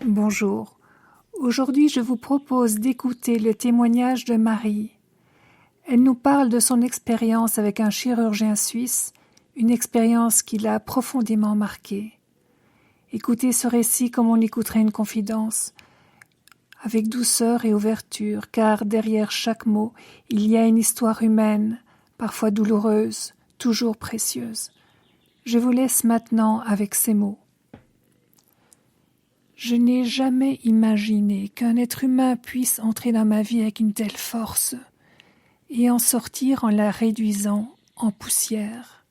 Bonjour. Aujourd'hui, je vous propose d'écouter le témoignage de Marie. Elle nous parle de son expérience avec un chirurgien suisse, une expérience qui l'a profondément marquée. Écoutez ce récit comme on écouterait une confidence, avec douceur et ouverture, car derrière chaque mot, il y a une histoire humaine, parfois douloureuse, toujours précieuse. Je vous laisse maintenant avec ces mots. Je n'ai jamais imaginé qu'un être humain puisse entrer dans ma vie avec une telle force et en sortir en la réduisant en poussière.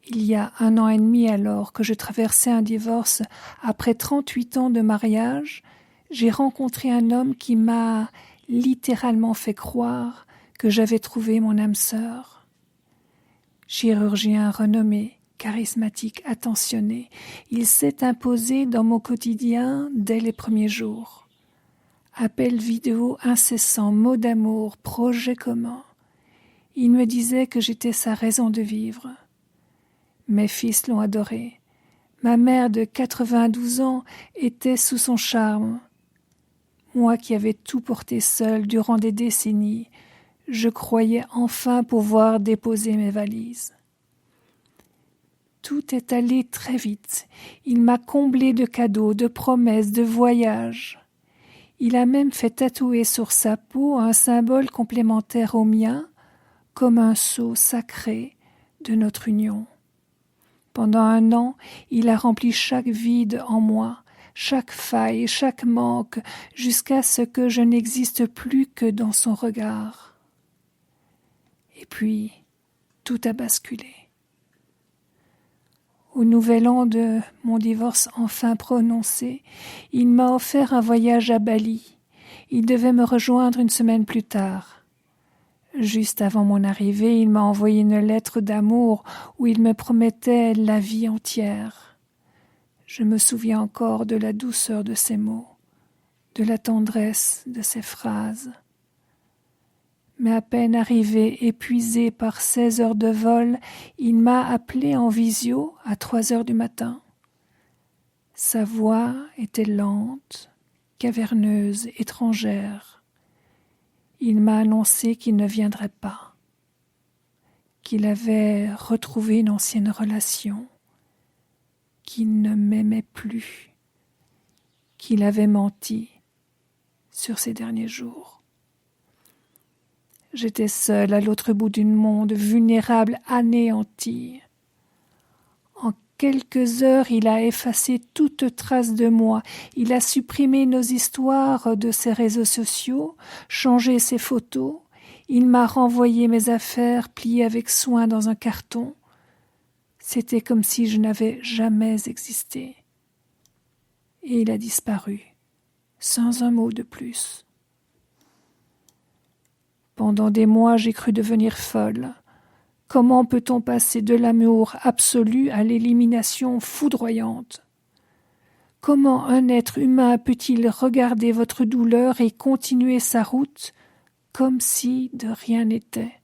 Il y a 1 an et demi alors que je traversais un divorce, après 38 ans de mariage, j'ai rencontré un homme qui m'a littéralement fait croire que j'avais trouvé mon âme sœur. Chirurgien renommé, charismatique, attentionné, il s'est imposé dans mon quotidien dès les premiers jours. Appels vidéo incessants, mots d'amour, projets communs. Il me disait que j'étais sa raison de vivre. Mes fils l'ont adoré. Ma mère de 92 ans était sous son charme. Moi qui avais tout porté seule durant des décennies, je croyais enfin pouvoir déposer mes valises. Tout est allé très vite. Il m'a comblé de cadeaux, de promesses, de voyages. Il a même fait tatouer sur sa peau un symbole complémentaire au mien, comme un sceau sacré de notre union. Pendant 1 an, il a rempli chaque vide en moi, chaque faille, chaque manque, jusqu'à ce que je n'existe plus que dans son regard. Et puis, tout a basculé. Au nouvel an de mon divorce enfin prononcé, il m'a offert un voyage à Bali. Il devait me rejoindre 1 semaine plus tard. Juste avant mon arrivée, il m'a envoyé une lettre d'amour où il me promettait la vie entière. Je me souviens encore de la douceur de ses mots, de la tendresse de ses phrases. Mais à peine arrivé, épuisé par 16 heures de vol, il m'a appelé en visio à 3 heures du matin. Sa voix était lente, caverneuse, étrangère. Il m'a annoncé qu'il ne viendrait pas, qu'il avait retrouvé une ancienne relation, qu'il ne m'aimait plus, qu'il avait menti sur ses derniers jours. J'étais seule à l'autre bout du monde, vulnérable, anéantie. En quelques heures, il a effacé toute trace de moi. Il a supprimé nos histoires de ses réseaux sociaux, changé ses photos. Il m'a renvoyé mes affaires pliées avec soin dans un carton. C'était comme si je n'avais jamais existé. Et il a disparu, sans un mot de plus. Pendant des mois, j'ai cru devenir folle. Comment peut-on passer de l'amour absolu à l'élimination foudroyante? Comment un être humain peut-il regarder votre douleur et continuer sa route comme si de rien n'était?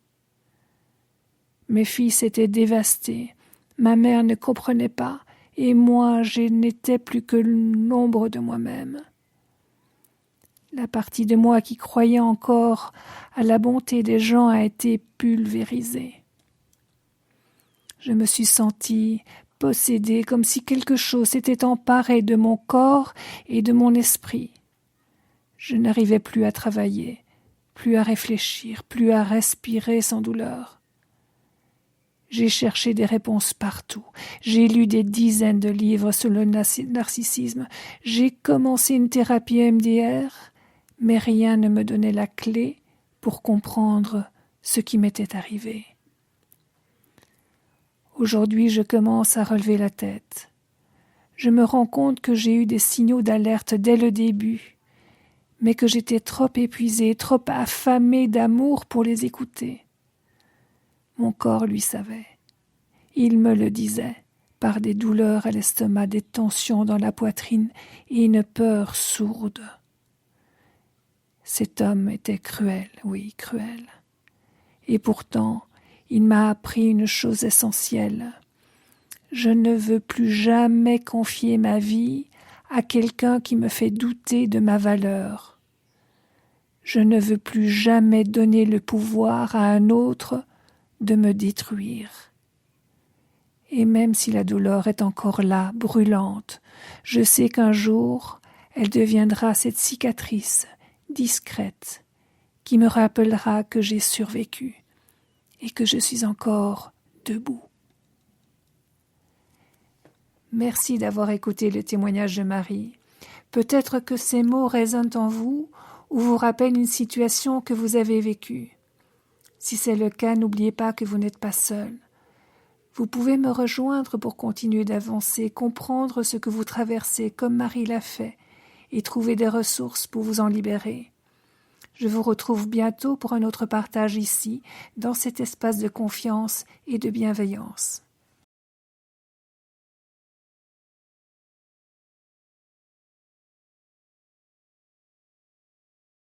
Mes fils étaient dévastés, ma mère ne comprenait pas, et moi je n'étais plus que l'ombre de moi-même. La partie de moi qui croyait encore à la bonté des gens a été pulvérisée. Je me suis sentie possédée, comme si quelque chose s'était emparé de mon corps et de mon esprit. Je n'arrivais plus à travailler, plus à réfléchir, plus à respirer sans douleur. J'ai cherché des réponses partout. J'ai lu des dizaines de livres sur le narcissisme. J'ai commencé une thérapie EMDR, mais rien ne me donnait la clé pour comprendre ce qui m'était arrivé. Aujourd'hui, je commence à relever la tête. Je me rends compte que j'ai eu des signaux d'alerte dès le début, mais que j'étais trop épuisée, trop affamée d'amour pour les écouter. Mon corps lui savait. Il me le disait, par des douleurs à l'estomac, des tensions dans la poitrine et une peur sourde. Cet homme était cruel, oui, cruel. Et pourtant, il m'a appris une chose essentielle. Je ne veux plus jamais confier ma vie à quelqu'un qui me fait douter de ma valeur. Je ne veux plus jamais donner le pouvoir à un autre de me détruire. Et même si la douleur est encore là, brûlante, je sais qu'un jour, elle deviendra cette cicatrice discrète qui me rappellera que j'ai survécu et que je suis encore debout. Merci d'avoir écouté le témoignage de Marie. Peut-être que ces mots résonnent en vous ou vous rappellent une situation que vous avez vécue. Si c'est le cas, n'oubliez pas que vous n'êtes pas seul. Vous pouvez me rejoindre pour continuer d'avancer, comprendre ce que vous traversez comme Marie l'a fait et trouver des ressources pour vous en libérer. Je vous retrouve bientôt pour un autre partage ici, dans cet espace de confiance et de bienveillance.